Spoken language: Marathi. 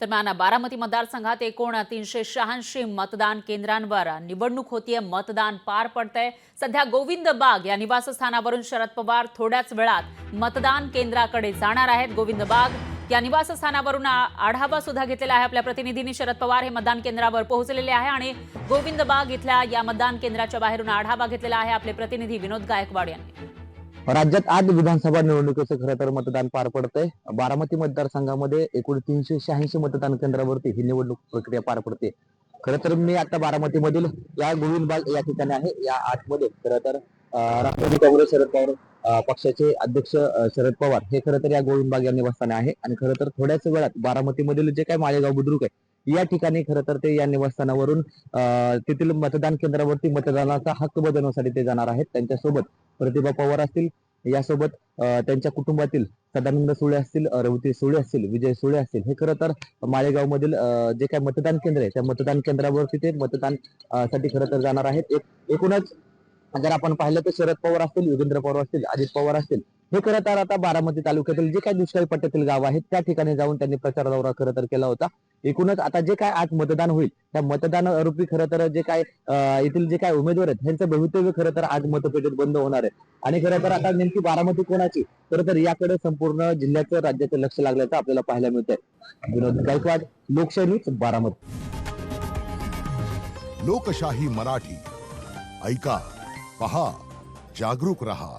दरम्यान बारामती मतदारसंघात एकूण 386 मतदान केंद्रांवर निवडणूक होतीये. मतदान पार पडतंय. सध्या गोविंद बाग या निवासस्थानावरून शरद पवार थोड्याच वेळात मतदान केंद्राकडे जाणार आहेत. गोविंद बाग या निवासस्थानावरून आढावा सुद्धा घेतलेला आहे आपल्या प्रतिनिधींनी. शरद पवार हे मतदान केंद्रावर पोहोचलेले आहे आणि गोविंद बाग इथल्या या मतदान केंद्राच्या बाहेरून आढावा घेतलेला आहे आपले प्रतिनिधी विनोद गायकवाड यांनी. राज्यात आज विधानसभा निवडणुकीचं खरं तर मतदान पार पडतंय. बारामती मतदारसंघामध्ये एकूण 386 मतदान केंद्रावरती ही निवडणूक प्रक्रिया पार पडते. खरं तर मी आता बारामती मधील या गोविंद बाग या ठिकाणी आहे. या आतमध्ये खरं तर राष्ट्रवादी काँग्रेस शरद पवार पक्षाचे अध्यक्ष शरद पवार हे खरं तर या गोविंद बाग या निवासस्थानी आहे आणि खरं तर थोड्याच वेळात बारामतीमधील जे काही माळेगाव बुद्रुक आहे या ठिकाणी खरं तर ते या निवासस्थानावरून तेथील मतदान केंद्रावरती मतदानाचा हक्क बजावण्यासाठी ते जाणार आहेत. त्यांच्यासोबत प्रतिभा पवार असतील, यासोबत त्यांच्या कुटुंबातील सदानंद सुळे असतील, रवती सुळे असतील, विजय सुळे असतील, हे खरं तर माळेगाव मधील जे काही मतदान केंद्र आहे त्या मतदान केंद्रावरती ते मतदान साठी खरं तर जाणार आहेत. एकूणच जर आपण पाहिलं तर शरद पवार असतील, योगेंद्र पवार असतील, अजित पवार असतील, हे खरं तर आता बारामती तालुक्यातील जे काही दुष्काळी पट्ट्यातील गाव आहेत त्या ठिकाणी जाऊन त्यांनी प्रचार दौरा खरं तर केला होता. एकूणच आता जे काय आज मतदान होईल त्या मतदान रूपी खरं तर जे काय येथील जे काय उमेदवार आहेत त्यांचं भवितव्य खरं तर आज मतपेटीत बंद होणार आहे. आणि खरं तर आता नेमकी बारामती कोणाची, खरं तर याकडे संपूर्ण जिल्ह्याचं राज्याचं लक्ष लागल्याचं आपल्याला पाहायला मिळतंय. विनोद गायकवाड, लोकशाही न्यूज, बारामती. लोकशाही मराठी ऐका, पहा, जागरूक रहा.